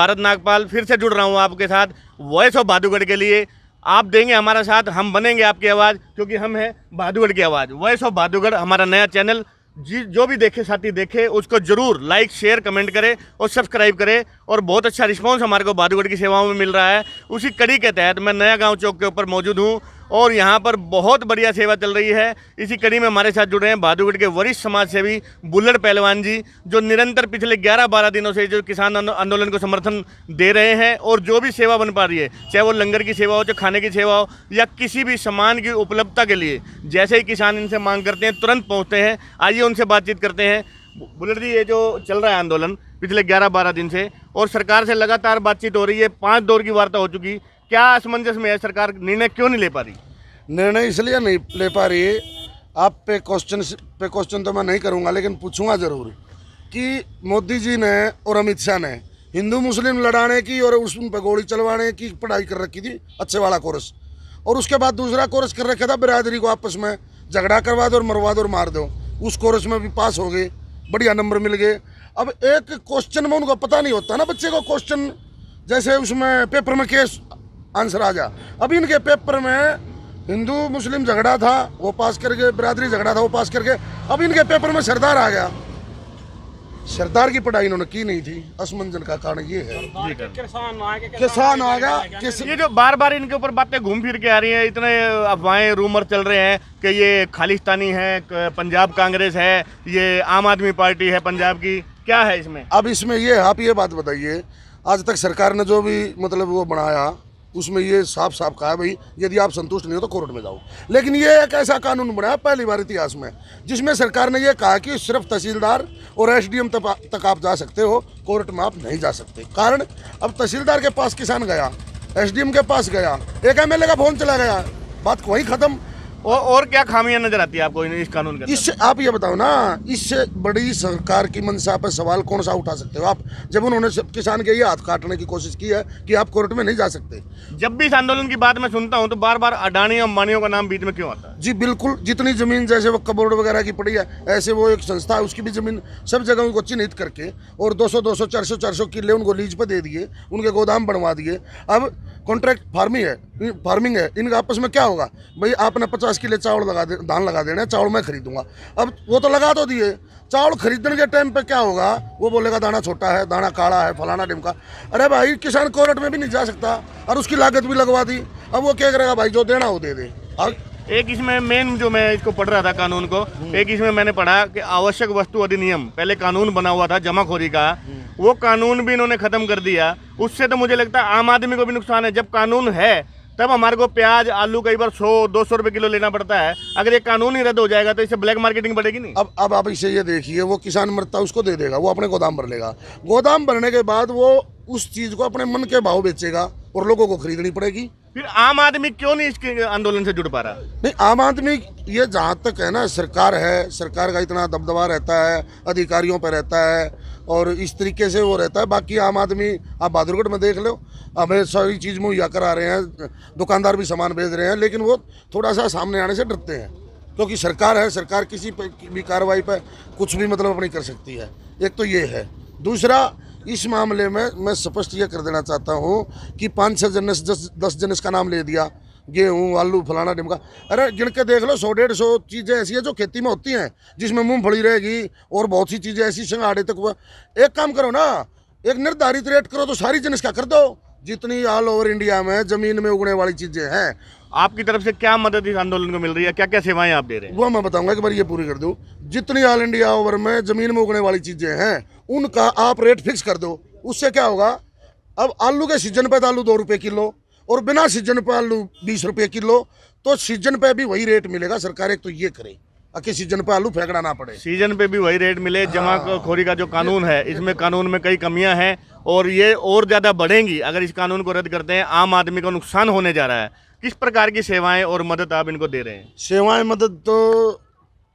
भारत नागपाल फिर से जुड़ रहा हूँ आपके साथ वॉइस ऑफ भादुगढ़ के लिए। आप देंगे हमारा साथ, हम बनेंगे आपकी आवाज़, क्योंकि हम हैं भादुगढ़ की आवाज़। वॉइस ऑफ भादुगढ़ हमारा नया चैनल, जी जो भी देखे साथी देखे उसको जरूर लाइक शेयर कमेंट करें और सब्सक्राइब करें। और बहुत अच्छा रिस्पांस हमारे को भादुगढ़ की सेवाओं में मिल रहा है। उसी कड़ी के तहत मैं नया गांव चौक के ऊपर मौजूद हूं और यहां पर बहुत बढ़िया सेवा चल रही है। इसी कड़ी में हमारे साथ जुड़े हैं भादुगढ़ के वरिष्ठ समाज सेवी बुल्लड़ पहलवान जी, जो निरंतर पिछले 11-12 दिनों से जो किसान आंदोलन को समर्थन दे रहे हैं और जो भी सेवा बन पा रही है, चाहे वो लंगर की सेवा हो, चाहे खाने की सेवा हो, या किसी भी सामान की उपलब्धता के लिए जैसे ही किसान इनसे मांग करते हैं तुरंत पहुँचते हैं। आइए उनसे बातचीत करते हैं। बुल्लड़ जी, ये जो चल रहा है आंदोलन पिछले 11-12 दिन से और सरकार से लगातार बातचीत हो रही है, 5 दौर की वार्ता हो चुकी, क्या असमंजस में है सरकार? निर्णय क्यों नहीं ले पा रही? निर्णय इसलिए नहीं ले पा रही है, आप पे क्वेश्चन तो मैं नहीं करूंगा, लेकिन पूछूंगा जरूर कि मोदी जी ने और अमित शाह ने हिंदू मुस्लिम लड़ाने की और उस पर गोली चलवाने की पढ़ाई कर रखी थी, अच्छे वाला कोर्स, और उसके बाद दूसरा कोर्स कर रखा था बिरादरी को आपस में झगड़ा करवा दो और मरवा दो और मार दो। उस कोर्स में भी पास हो गए, बढ़िया नंबर मिल गए। अब एक क्वेश्चन में उनको पता नहीं होता ना बच्चे को, क्वेश्चन जैसे उसमें पेपर में केस आंसर आ जा। अभी इनके पेपर में हिंदू मुस्लिम झगड़ा था वो पास करके, बिरादरी झगड़ा था वो पास करके, अब इनके पेपर में सरदार आ गया। सरदार की पढ़ाई इन्होंने की नहीं थी, असमंजन का कारण ये है। किसान आ गया। ये जो बार बार इनके ऊपर बातें घूम फिर के आ रही हैं, इतने अफवाहें रूमर चल रहे हैं कि ये खालिस्तानी है, पंजाब कांग्रेस है, ये आम आदमी पार्टी है पंजाब की, क्या है इसमें? अब इसमें ये आप ये बात बताइए, आज तक सरकार ने जो भी मतलब वो बनाया उसमें ये साफ साफ कहा है भाई यदि आप संतुष्ट नहीं हो तो कोर्ट में जाओ। लेकिन ये एक ऐसा कानून बनाया पहली बार इतिहास में जिसमें सरकार ने ये कहा कि सिर्फ तहसीलदार और एसडीएम तक आप जा सकते हो, कोर्ट में आप नहीं जा सकते। कारण अब तहसीलदार के पास किसान गया, एसडीएम के पास गया, एक एमएलए का फोन चला गया, बात वहीं खत्म। और क्या खामियां नजर आती है आपको इस कानून के? इससे आप ये बताओ ना, इससे बड़ी सरकार की मंशा पर सवाल कौन सा उठा सकते हो आप, जब उन्होंने किसान के ये हाथ काटने की कोशिश की है कि आप कोर्ट में नहीं जा सकते। जब भी इस आंदोलन की बात मैं सुनता हूं तो बार बार अडानी अंबानियों का नाम बीच में क्यों आता है? जी बिल्कुल, जितनी जमीन जैसे वो कबोर्ड वगैरह की पड़ी है, ऐसे वो एक संस्था है उसकी भी जमीन सब जगह उनको चिन्हित करके और 200-200 400 किले उनको लीज पर दे दिए, उनके गोदाम बनवा दिए। अब कॉन्ट्रैक्ट फार्मिंग है, इनका आपस में क्या होगा भाई, आपने 50 किले चावल धान लगा देना है, चावल मैं खरीदूंगा। अब वो तो लगा तो दिए, चावल खरीदने के टाइम पे क्या होगा, वो बोलेगा दाना छोटा है, दाना काला है, फलाना ढिमका। अरे भाई किसान कोर्ट में भी नहीं जा सकता और उसकी लागत भी लगवा दी। अब वो क्या करेगा भाई, जो देना वो दे दे। एक इसमें मेन जो मैं इसको पढ़ रहा था कानून को, एक इसमें मैंने पढ़ा कि आवश्यक वस्तु अधिनियम, पहले कानून बना हुआ था जमाखोरी का, वो कानून भी इन्होंने खत्म कर दिया। उससे तो मुझे लगता है आम आदमी को भी नुकसान है। जब कानून है तब हमारे को प्याज आलू कई बार 100-200 रुपए किलो लेना पड़ता है, अगर ये कानून ही रद्द हो जाएगा तो इससे ब्लैक मार्केटिंग बढ़ेगी नहीं। अब आप इसे ये देखिए, वो किसान मरता उसको दे देगा, वो अपने गोदाम भर लेगा, गोदाम भरने के बाद वो उस चीज को अपने मन के भाव बेचेगा और लोगों को खरीदनी पड़ेगी। फिर आम आदमी क्यों नहीं इसके आंदोलन से जुड़ पा रहा? नहीं, आम आदमी ये जहाँ तक है ना, सरकार है, सरकार का इतना दबदबा रहता है, अधिकारियों पर रहता है और इस तरीके से वो रहता है। बाकी आम आदमी आप बहादुरगढ़ में देख लो, हमें सारी चीज़ मुहैया करा रहे हैं, दुकानदार भी सामान भेज रहे हैं, लेकिन वो थोड़ा सा सामने आने से डरते हैं क्योंकि सरकार है, सरकार किसी भी कार्रवाई पर कुछ भी मतलब अपनी कर सकती है। एक तो ये है। दूसरा, इस मामले में मैं स्पष्ट ये कर देना चाहता हूँ कि 5-6 जिन्स 10 जिन्स का नाम ले दिया, गेहूँ आलू फलाना ढिमका। अरे गिन के देख लो, 100-150 चीज़ें ऐसी है जो खेती में होती हैं, जिसमें मूंगफली रहेगी और बहुत सी चीज़ें ऐसी सिंघाड़े तक। एक काम करो ना, एक निर्धारित रेट करो तो सारी जिन्स का कर दो, जितनी ऑल ओवर इंडिया में जमीन में उगने वाली चीज़ें हैं। आपकी तरफ से क्या मदद इस आंदोलन को मिल रही है, क्या क्या सेवाएं आप दे रहे हैं? वो मैं बताऊंगा, एक बार ये पूरी कर दूं। जितनी ऑल इंडिया ओवर में जमीन में उगने वाली चीजें हैं उनका आप रेट फिक्स कर दो। उससे क्या होगा, अब आलू के सीजन पे तो आलू 2 रुपये किलो और बिना सीजन पे आलू 20 रुपये किलो, तो सीजन पे भी वही रेट मिलेगा। सरकार एक तो ये करे कि सीजन पे आलू फेंकना ना पड़े, सीजन पे भी वही रेट मिले। जमाखोरी का जो कानून है, इसमें कानून में कई कमियां हैं और ये और ज़्यादा बढ़ेंगी अगर इस कानून को रद्द करते हैं। आम आदमी को नुकसान होने जा रहा है। किस प्रकार की सेवाएं और मदद आप इनको दे रहे हैं? सेवाएं मदद तो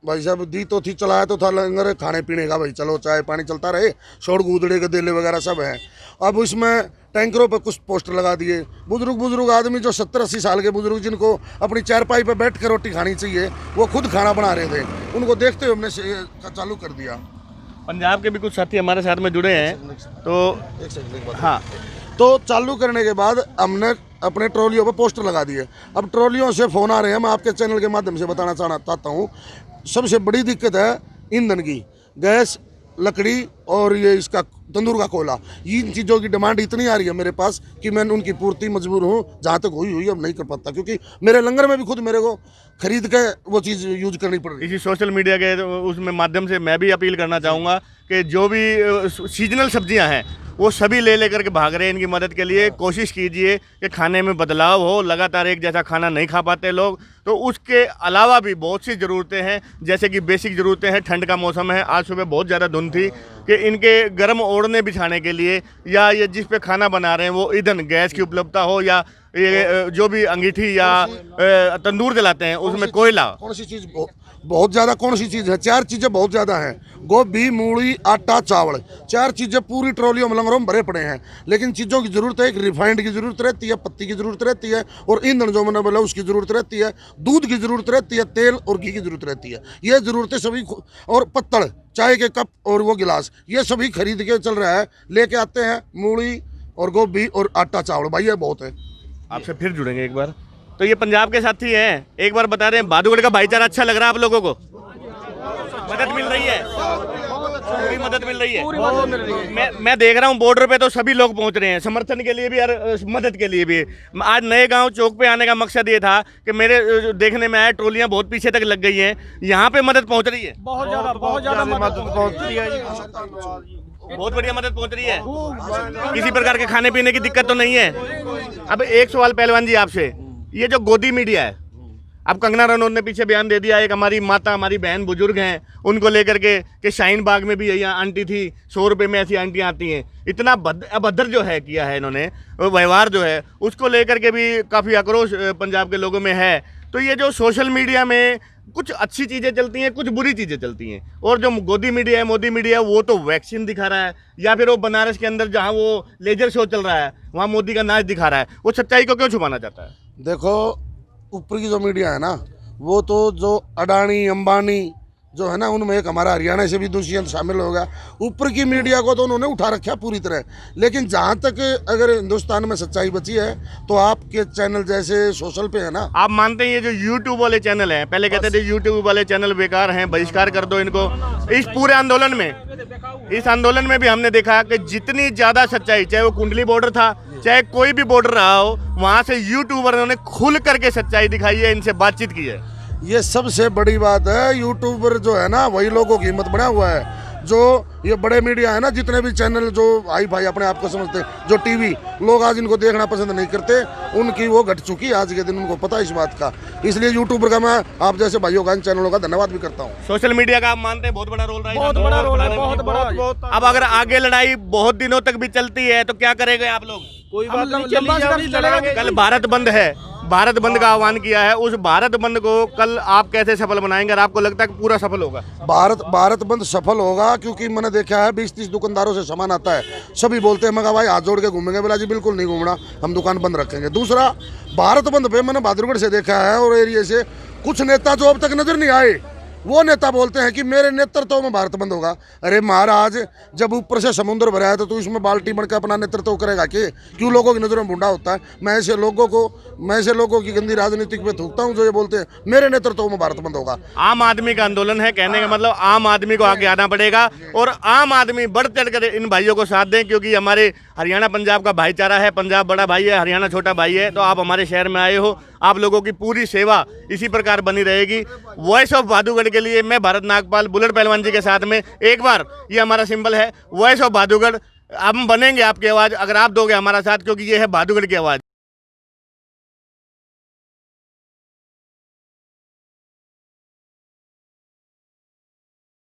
भाई साहब दी तो थी, चलाया तो था लंगर खाने पीने का, भाई चलो चाय पानी चलता रहे, शोर गूदड़े के देले वगैरह सब है। अब इसमें टैंकरों पर कुछ पोस्टर लगा दिए। बुजुर्ग आदमी जो 70-80 साल के बुजुर्ग, जिनको अपनी चारपाई पर बैठ कर रोटी खानी चाहिए, वो खुद खाना बना रहे थे, उनको देखते हुए हमने चालू कर दिया। पंजाब के भी कुछ साथी हमारे साथ में जुड़े हैं, तो एक सेकंड एक बात। हाँ तो चालू करने के बाद हमने अपने ट्रॉलियों पर पोस्टर लगा दिए। अब ट्रॉलियों से फ़ोन आ रहे हैं। मैं आपके चैनल के माध्यम से बताना चाहता हूँ, सबसे बड़ी दिक्कत है ईंधन की, गैस, लकड़ी और ये इसका तंदूर का कोयला। इन चीज़ों की डिमांड इतनी आ रही है मेरे पास कि मैं उनकी पूर्ति मजबूर हूँ, जहाँ तक हुई अब नहीं कर पाता, क्योंकि मेरे लंगर में भी खुद मेरे को खरीद के वो चीज़ यूज करनी पड़ रही है। इसी सोशल मीडिया के उसमें माध्यम से मैं भी अपील करना चाहूँगा कि जो भी सीजनल सब्जियां हैं वो सभी ले लेकर के भाग रहे हैं इनकी मदद के लिए। कोशिश कीजिए कि खाने में बदलाव हो, लगातार एक जैसा खाना नहीं खा पाते लोग, तो उसके अलावा भी बहुत सी ज़रूरतें हैं, जैसे कि बेसिक ज़रूरतें हैं। ठंड का मौसम है, आज सुबह बहुत ज़्यादा धुंध थी, कि इनके गर्म ओढ़ने बिछाने के लिए या ये जिस पे खाना बना रहे हैं वो ईंधन गैस की उपलब्धता हो, या ये जो भी अंगीठी या तंदूर जलाते हैं उसमें कोयला। कौन सी चीज़ बहुत ज़्यादा, कौन सी चीज़ है? 4 चीज़ें बहुत ज़्यादा हैं, गोभी, मूली, आटा, चावल, 4 चीज़ें पूरी ट्रॉलियों में लंगरों में भरे पड़े हैं। लेकिन चीज़ों की ज़रूरत है, एक रिफाइंड की ज़रूरत रहती है, पत्ती की ज़रूरत रहती है, और ईंधन जो मैंने बोला उसकी ज़रूरत रहती है, दूध की ज़रूरत रहती है, तेल और घी की ज़रूरत रहती है। ये ज़रूरतें सभी, और पत्तड़, चाय के कप और वो गिलास, ये सभी खरीद के चल रहा है, लेके आते हैं। मूली और गोभी और आटा चावल, भाई ये बहुत है। आपसे फिर जुड़ेंगे एक बार। तो ये पंजाब के साथी हैं, एक बार बता रहे हैं भादुगढ़ का भाईचारा अच्छा लग रहा है आप लोगों को? मदद मिल रही है, पूरी मदद मिल रही है। मैं देख रहा हूँ बॉर्डर पे तो सभी लोग पहुंच रहे हैं, समर्थन के लिए भी और मदद के लिए भी। आज नए गांव चौक पे आने का मकसद ये था कि मेरे देखने में आया ट्रोलियां बहुत पीछे तक लग गई हैं, यहाँ पे मदद पहुंच रही है, बहुत ज्यादा मदद पहुंच रही है, बहुत बढ़िया मदद पहुंच रही है। किसी प्रकार के खाने पीने की दिक्कत तो नहीं है। अब एक सवाल पहलवान जी आपसे, ये जो गोदी मीडिया है, अब कंगना रनौत ने पीछे बयान दे दिया, एक हमारी माता, हमारी बहन बुजुर्ग हैं, उनको लेकर के कि शाहीन बाग में भी यहाँ आंटी थी, 100 रुपये में ऐसी आंटियाँ आती हैं। इतना अभद्र जो है किया है इन्होंने, व्यवहार जो है उसको लेकर के भी काफ़ी आक्रोश पंजाब के लोगों में है। तो ये जो सोशल मीडिया में कुछ अच्छी चीज़ें चलती हैं, कुछ बुरी चीज़ें चलती हैं, और जो गोदी मीडिया है, मोदी मीडिया है, वो तो वैक्सीन दिखा रहा है, या फिर वो बनारस के अंदर जहाँ वो लेजर शो चल रहा है वहाँ मोदी का नाच दिखा रहा है। वो सच्चाई को क्यों छुपाना चाहता है? देखो, ऊपर की जो मीडिया है ना, वो तो जो अडानी अंबानी जो है ना, उनमें एक हमारा हरियाणा से भी दुष्यंत शामिल होगा। ऊपर की मीडिया को तो उन्होंने उठा रखा पूरी तरह। लेकिन जहाँ तक अगर हिंदुस्तान में सच्चाई बची है तो आपके चैनल जैसे सोशल पे है ना। आप मानते हैं ये जो यूट्यूब वाले चैनल हैं, पहले कहते थे यूट्यूब वाले चैनल बेकार हैं, बहिष्कार कर दो इनको, इस पूरे आंदोलन में, इस आंदोलन में भी हमने देखा कि जितनी ज़्यादा सच्चाई, चाहे वो कुंडली बॉर्डर था, चाहे कोई भी बॉर्डर रहा हो, वहाँ से यूट्यूबर ने खुल करके सच्चाई दिखाई है, इनसे बातचीत की है। ये सबसे बड़ी बात है। यूट्यूबर जो है ना, वही लोगों की हिम्मत बना हुआ है। जो ये बड़े मीडिया है ना, जितने भी चैनल जो हाई फाई अपने आप को समझते हैं, जो टीवी लोग आज इनको देखना पसंद नहीं करते, उनकी वो घट चुकी है आज के दिन, उनको पता है इस बात का। इसलिए यूट्यूबर का मैं आप जैसे भाइयों का, इन चैनलों का धन्यवाद भी करता हूँ। सोशल मीडिया का आप मानते हैं बहुत बड़ा रोल रहा है? बहुत बड़ा रोल है, बहुत बड़ा। अब अगर आगे लड़ाई बहुत दिनों तक भी चलती है तो क्या करेंगे आप लोग? कोई बात नहीं, लड़ाएंगे। कल भारत बंद है, भारत बंद का आह्वान किया है, उस भारत बंद को कल आप कैसे सफल बनाएंगे, और आपको लगता है कि पूरा सफल होगा? भारत बंद सफल होगा, क्योंकि मैंने देखा है 20-30 दुकानदारों से सामान आता है, सभी बोलते हैं मगा भाई हाथ जोड़ के घूमेंगे। बोला जी बिल्कुल नहीं घूमना, हम दुकान बंद रखेंगे। दूसरा, भारत बंद पे मैंने बहादुरगढ़ से देखा है और एरिया से कुछ नेता जो अब तक नजर नहीं आए, वो नेता बोलते हैं कि मेरे नेतृत्व में भारत बंद होगा। अरे महाराज, जब ऊपर से समुद्र भरा है तो तू इसमें बाल्टी बनकर अपना नेतृत्व करेगा कि क्यों लोगों की नज़रों में बूढ़ा होता है? मैं ऐसे लोगों की गंदी राजनीतिक पे थूकता हूँ जो ये बोलते हैं मेरे नेतृत्व में भारत बंद होगा। आम आदमी का आंदोलन है, कहने का मतलब आम आदमी को आगे आना पड़ेगा, और आम आदमी बढ़ चढ़ कर इन भाइयों को साथ दें, क्योंकि हमारे हरियाणा पंजाब का भाईचारा है। पंजाब बड़ा भाई है, हरियाणा छोटा भाई है। तो आप हमारे शहर में आए हो, आप लोगों की पूरी सेवा इसी प्रकार बनी रहेगी। वॉइस ऑफ भादुगढ़ के लिए मैं भारत नागपाल बुलेट पहलवान जी के साथ में, एक बार ये हमारा सिंबल है वॉइस ऑफ भादुगढ़, हम बनेंगे आपकी आवाज़ अगर आप दोगे हमारा साथ, क्योंकि ये है भादुगढ़ की आवाज़।